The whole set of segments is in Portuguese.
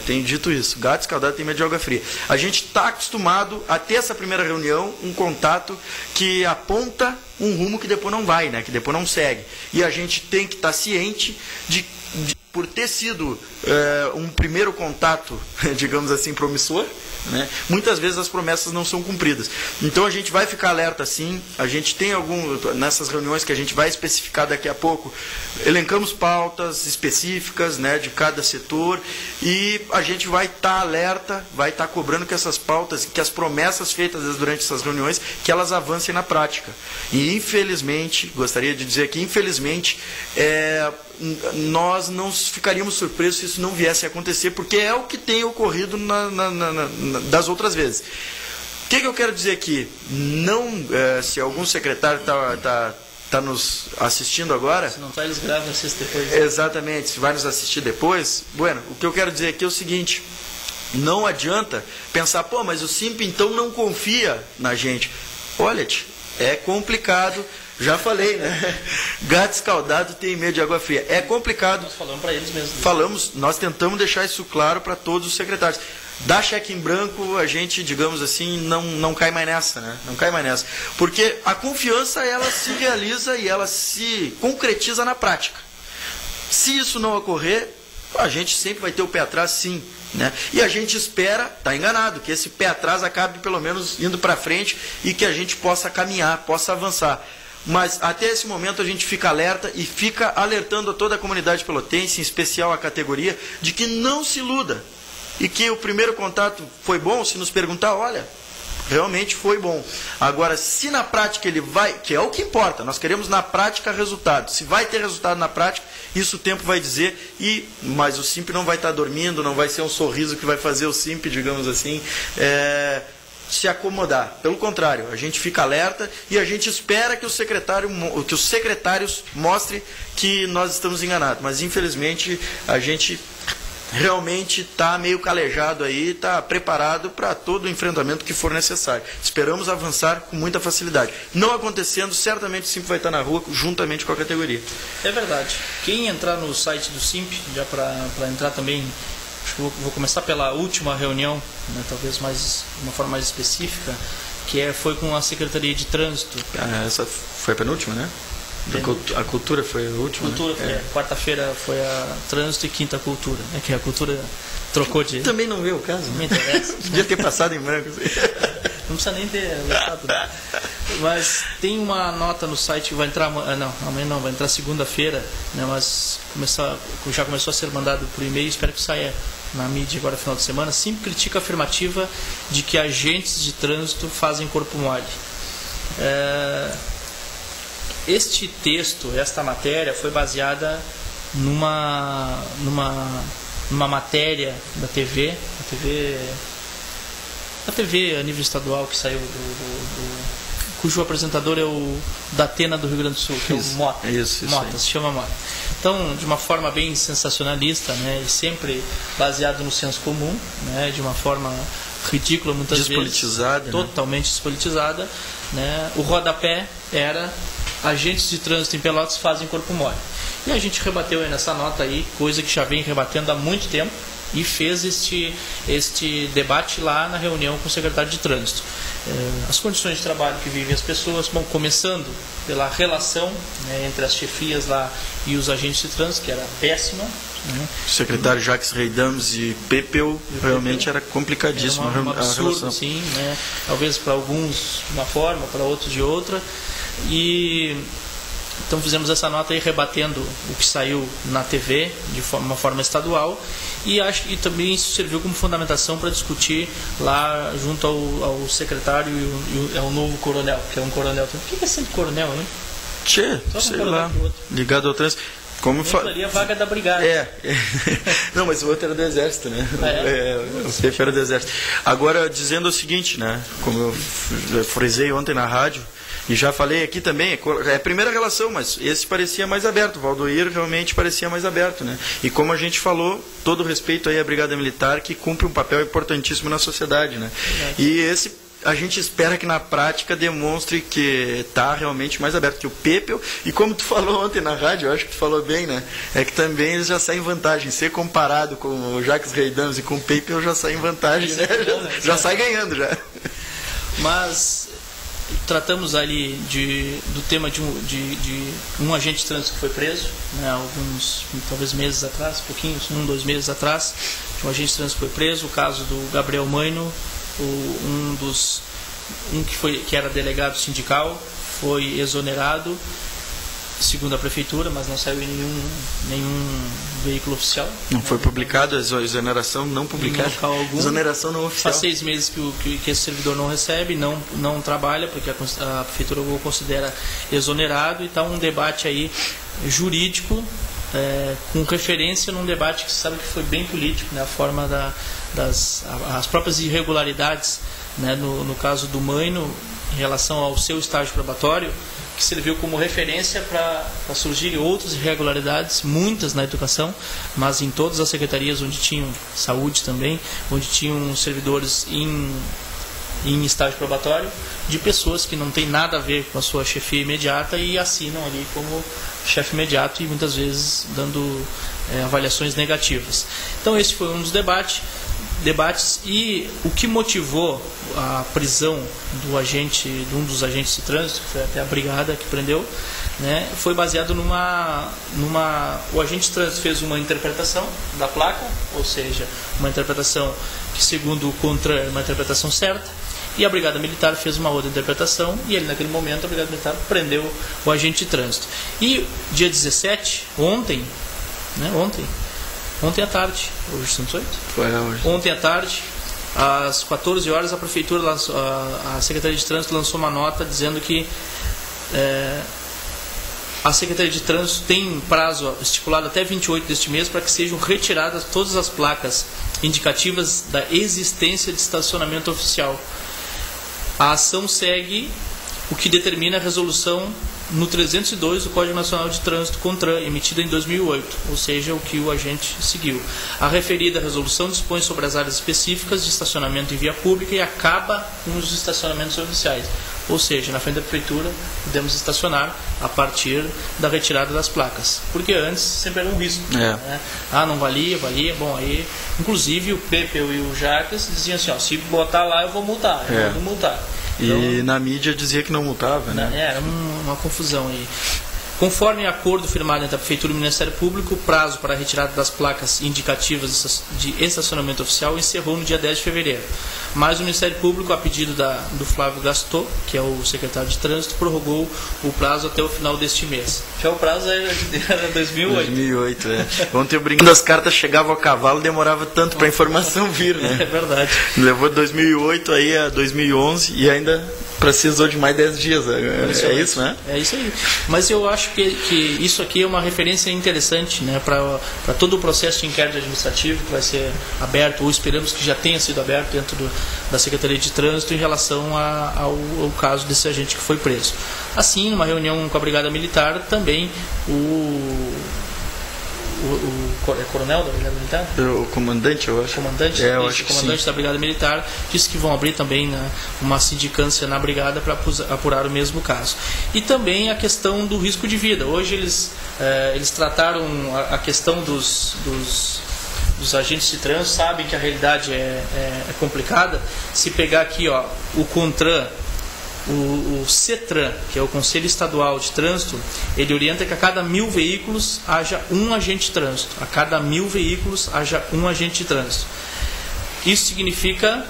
tenho dito isso. Gato escaldado tem medo de água fria. A gente está acostumado a ter essa primeira reunião, um contato que aponta um rumo que depois não vai, né? Que depois não segue. E a gente tem que estar ciente de por ter sido um primeiro contato, digamos assim, promissor, né? Muitas vezes as promessas não são cumpridas. Então a gente vai ficar alerta sim, a gente tem nessas reuniões que a gente vai especificar daqui a pouco, elencamos pautas específicas, né, de cada setor, e a gente vai estar alerta, vai estar cobrando que essas pautas, que as promessas feitas durante essas reuniões, que elas avancem na prática. E infelizmente, gostaria de dizer que infelizmente, nós não ficaríamos surpresos se isso não viesse a acontecer, porque é o que tem ocorrido das outras vezes. O que eu quero dizer aqui? Não, se algum secretário está nos assistindo agora... Se não está, eles gravam e assistem depois. Exatamente, se vai nos assistir depois... Bueno, o que eu quero dizer aqui é o seguinte... Não adianta pensar, pô, mas o SIMP então não confia na gente. Olha, é complicado... Já falei, né? Gato escaldado tem medo de água fria. É complicado. Nós falamos para eles mesmo. Falamos, nós tentamos deixar isso claro para todos os secretários. Dá cheque em branco, a gente, digamos assim, não cai mais nessa, né? Não cai mais nessa. Porque a confiança, ela se realiza e ela se concretiza na prática. Se isso não ocorrer, a gente sempre vai ter o pé atrás, sim. Né? E a gente espera, está enganado, que esse pé atrás acabe pelo menos indo para frente e que a gente possa caminhar, possa avançar. Mas até esse momento a gente fica alerta e fica alertando a toda a comunidade pelotense, em especial a categoria, de que não se iluda. E que o primeiro contato foi bom, se nos perguntar, olha, realmente foi bom. Agora, se na prática ele vai, que é o que importa, nós queremos na prática resultado. Se vai ter resultado na prática, isso o tempo vai dizer, mas o SIMP não vai estar dormindo, não vai ser um sorriso que vai fazer o SIMP, digamos assim, se acomodar. Pelo contrário, a gente fica alerta e a gente espera que os secretários mostrem que nós estamos enganados. Mas, infelizmente, a gente realmente está meio calejado aí, está preparado para todo o enfrentamento que for necessário. Esperamos avançar com muita facilidade. Não acontecendo, certamente o SIMP vai estar na rua juntamente com a categoria. É verdade. Quem entrar no site do SIMP, já para entrar também... Acho que vou começar pela última reunião, né, talvez de uma forma mais específica, que foi com a Secretaria de Trânsito. Essa foi a penúltima, né? A cultura foi a última. Cultura, né? Quarta-feira foi a Trânsito e quinta a Cultura. É que a Cultura trocou de... Também não veio o caso. Não me interessa. Podia ter passado em branco. Não precisa nem ter gostado. Né? Mas tem uma nota no site que vai entrar... amanhã não, vai entrar segunda-feira, né, mas já começou a ser mandado por e-mail, espero que saia na mídia agora no final de semana. SIMP critica a afirmativa de que agentes de trânsito fazem corpo mole. Este texto, esta matéria, foi baseada numa matéria da TV a nível estadual, que saiu cujo apresentador é o da Atena do Rio Grande do Sul, que é o Mota. Mota, se chama Mota. Então, de uma forma bem sensacionalista, né, e sempre baseado no senso comum, né, de uma forma ridícula muitas despolitizada, vezes, totalmente despolitizada, né, o rodapé era: agentes de trânsito em Pelotas fazem corpo mole. E a gente rebateu aí nessa nota aí, coisa que já vem rebatendo há muito tempo, e fez este debate lá na reunião com o secretário de Trânsito. As condições de trabalho que vivem as pessoas, bom, começando pela relação, né, entre as chefias lá e os agentes de trânsito, que era péssima. Né? O secretário Jacques Reidams e Pepeu, realmente era complicadíssimo um absurdo, a relação. Sim, né? Talvez para alguns de uma forma, para outros de outra. E então fizemos essa nota aí rebatendo o que saiu na TV de uma forma estadual, e acho que também isso serviu como fundamentação para discutir lá junto ao secretário e ao novo coronel, que é um coronel. O que é ser coronel, né? Sei lá, ligado ao trânsito. Como ali a vaga da brigada. Não, mas o outro era do Exército, né? O chefe era do Exército. Agora, dizendo o seguinte, né? Como eu frisei ontem na rádio, e já falei aqui também, é a primeira relação, mas esse parecia mais aberto, o Valdoir realmente parecia mais aberto, né? E como a gente falou, todo respeito aí à Brigada Militar, que cumpre um papel importantíssimo na sociedade, né? E esse a gente espera que na prática demonstre que está realmente mais aberto que o Pepe. E como tu falou ontem na rádio, eu acho que tu falou bem, né? É que também eles já saem em vantagem. Ser comparado com o Jacques Reidanos e com o Pepe, eu já saio em vantagem, né? Já sai ganhando, já. Mas tratamos ali do tema de um agente de trânsito que foi preso, né, alguns, talvez meses atrás, pouquinhos, 2 meses atrás, um agente de trânsito que foi preso, o caso do Gabriel Maino, que era delegado sindical, foi exonerado, segundo a prefeitura, mas não saiu em nenhum veículo oficial. Não foi publicado, a exoneração não publicada. Exoneração não oficial. Faz 6 meses que esse servidor não recebe, não trabalha, porque a prefeitura o considera exonerado, e está um debate aí jurídico, com referência num debate que se sabe que foi bem político, né, a forma as próprias irregularidades, né, no caso do Maino, em relação ao seu estágio probatório, que serviu como referência para surgirem outras irregularidades, muitas na educação, mas em todas as secretarias onde tinham saúde também, onde tinham servidores em estágio probatório, de pessoas que não têm nada a ver com a sua chefia imediata e assinam ali como chefe imediato e muitas vezes dando avaliações negativas. Então esse foi um dos debates, e o que motivou a prisão de um dos agentes de trânsito, que foi até a brigada que prendeu, né, foi baseado o agente de trânsito fez uma interpretação da placa, ou seja, uma interpretação que segundo o CONTRAN é uma interpretação certa, e a brigada militar fez uma outra interpretação, e ele naquele momento a brigada militar prendeu o agente de trânsito. E dia 17, ontem à tarde, hoje são 18? Foi hoje. Ontem à tarde, às 14 horas, a prefeitura lançou, a Secretaria de Trânsito lançou uma nota dizendo que a Secretaria de Trânsito tem prazo estipulado até 28 deste mês para que sejam retiradas todas as placas indicativas da existência de estacionamento oficial. A ação segue o que determina a resolução no 302 do Código Nacional de Trânsito CONTRAN, emitida em 2008, ou seja, o que o agente seguiu. A referida resolução dispõe sobre as áreas específicas de estacionamento em via pública e acaba com os estacionamentos oficiais, ou seja, na frente da prefeitura podemos estacionar a partir da retirada das placas, porque antes sempre era um risco. Né? Não valia, bom, aí inclusive o Pepe e o Jacques diziam assim, se botar lá eu vou multar, eu vou multar. Então, e na mídia dizia que não multava, né? Era uma confusão aí. Conforme acordo firmado entre a Prefeitura e o Ministério Público, o prazo para a retirada das placas indicativas de estacionamento oficial encerrou no dia 10 de fevereiro. Mas o Ministério Público, a pedido do Flávio Gastot, que é o secretário de Trânsito, prorrogou o prazo até o final deste mês. Já o prazo era 2008. 2008, Ontem eu brincando, as cartas chegavam a cavalo, demorava tanto para a informação vir, né? É verdade. Levou de 2008 aí a 2011 e ainda precisou de mais 10 dias. É isso, né? É isso aí. Mas eu acho que isso aqui é uma referência interessante, né, para todo o processo de inquérito administrativo que vai ser aberto, ou esperamos que já tenha sido aberto dentro da Secretaria de Trânsito em relação ao caso desse agente que foi preso. Assim, numa reunião com a Brigada Militar, também o coronel da Brigada Militar? O comandante, eu acho. O comandante da Brigada Militar disse que vão abrir também uma sindicância na Brigada para apurar o mesmo caso. E também a questão do risco de vida. Hoje eles trataram a questão dos agentes de trânsito, sabem que a realidade é complicada. Se pegar aqui o CONTRAN, o CETRAN, que é o Conselho Estadual de Trânsito, ele orienta que a cada 1000 veículos haja um agente de trânsito. A cada 1000 veículos haja um agente de trânsito. Isso significa,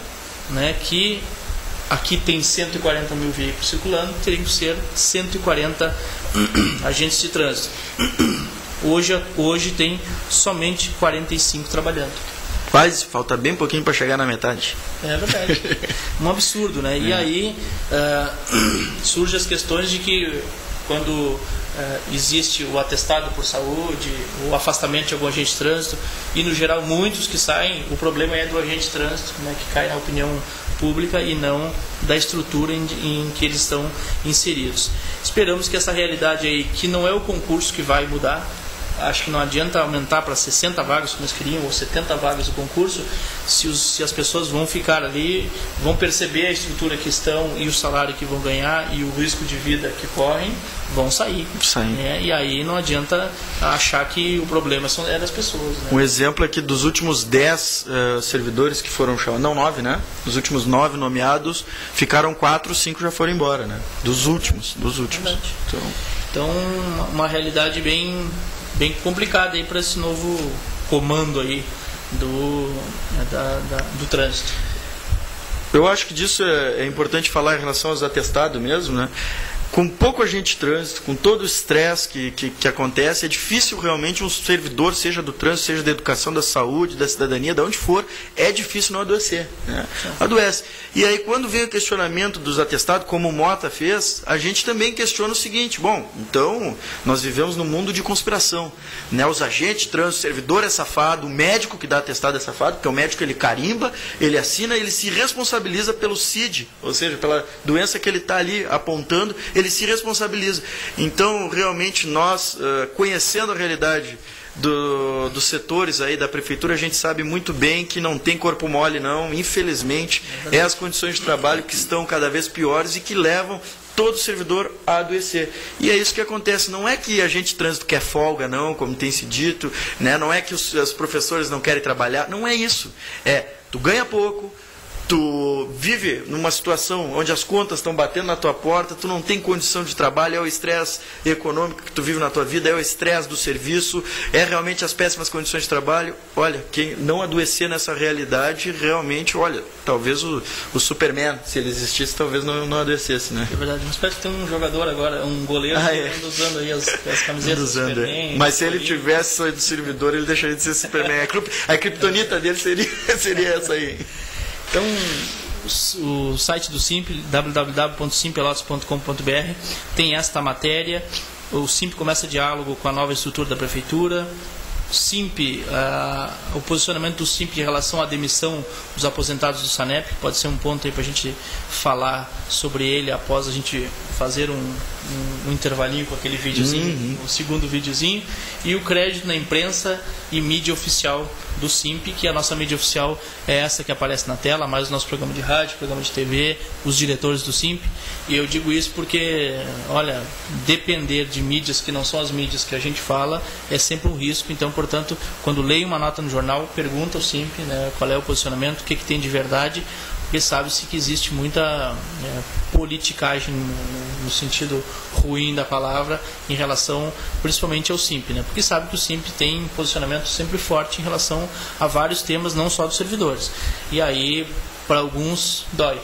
né, que aqui tem 140 mil veículos circulando, teriam que ser 140 agentes de trânsito. Hoje tem somente 45 trabalhando. Quase, falta bem pouquinho para chegar na metade. É verdade. Um absurdo, né? E aí surgem as questões de que quando existe o atestado por saúde, o afastamento de algum agente de trânsito, e no geral muitos que saem, o problema é do agente de trânsito, né, que cai na opinião pública e não da estrutura em que eles estão inseridos. Esperamos que essa realidade aí, que não é o concurso que vai mudar, acho que não adianta aumentar para 60 vagas como eles queriam, ou 70 vagas do concurso, se as pessoas vão ficar ali, vão perceber a estrutura que estão e o salário que vão ganhar e o risco de vida que correm, vão sair. Né? E aí não adianta achar que o problema é das pessoas. Né? Um exemplo aqui dos últimos 10 servidores que foram chamados, não 9, né? Dos últimos 9 nomeados, ficaram 4, 5 já foram embora, né? Dos últimos. Então, uma realidade bem complicada aí para esse novo comando aí do trânsito. Eu acho que disso é importante falar em relação aos atestados mesmo, né? Com pouco agente de trânsito, com todo o estresse que acontece, é difícil realmente um servidor, seja do trânsito, seja da educação, da saúde, da cidadania, de onde for, é difícil não adoecer. Né? Adoece. E aí, quando vem o questionamento dos atestados, como o Mota fez, a gente também questiona o seguinte: bom, então, nós vivemos num mundo de conspiração. Né? Os agentes de trânsito, o servidor é safado, o médico que dá atestado é safado, porque o médico ele carimba, ele assina, ele se responsabiliza pelo CID, ou seja, pela doença que ele está ali apontando, ele se responsabiliza. Então, realmente, nós, conhecendo a realidade dos setores aí da prefeitura, a gente sabe muito bem que não tem corpo mole, não. Infelizmente, as condições de trabalho que estão cada vez piores e que levam todo servidor a adoecer. E é isso que acontece. Não é que a gente de trânsito quer folga, não, como tem se dito, né? Não é que os professores não querem trabalhar. Não é isso. Tu ganha pouco, tu vive numa situação onde as contas estão batendo na tua porta, tu não tem condição de trabalho, é o estresse econômico que tu vive na tua vida, é o estresse do serviço, é realmente as péssimas condições de trabalho. Olha, quem não adoecer nessa realidade, realmente, olha, talvez o Superman, se ele existisse, talvez não adoecesse, né? É verdade, mas parece que tem um jogador agora, um goleiro, usando aí as camisetas do Superman. Mas se ele tivesse só do servidor, ele deixaria de ser Superman. A criptonita dele seria essa aí. Então, o site do SIMP, www.simpelotas.com.br, tem esta matéria. O SIMP começa diálogo com a nova estrutura da prefeitura. SIMP, o posicionamento do SIMP em relação à demissão dos aposentados do SANEP, pode ser um ponto aí para a gente falar sobre ele após a gente fazer um intervalinho com aquele videozinho, o segundo videozinho, e o crédito na imprensa e mídia oficial do SIMP, que a nossa mídia oficial é essa que aparece na tela, mais o nosso programa de rádio, programa de TV, os diretores do SIMP. E eu digo isso porque, olha, depender de mídias que não são as mídias que a gente fala é sempre um risco. Então, portanto, quando leio uma nota no jornal, pergunta ao SIMP, né, qual é o posicionamento, o que tem de verdade, porque sabe-se que existe muita politicagem no sentido ruim da palavra em relação principalmente ao SIMP, né? Porque sabe que o SIMP tem posicionamento sempre forte em relação a vários temas, não só dos servidores. E aí, para alguns, dói.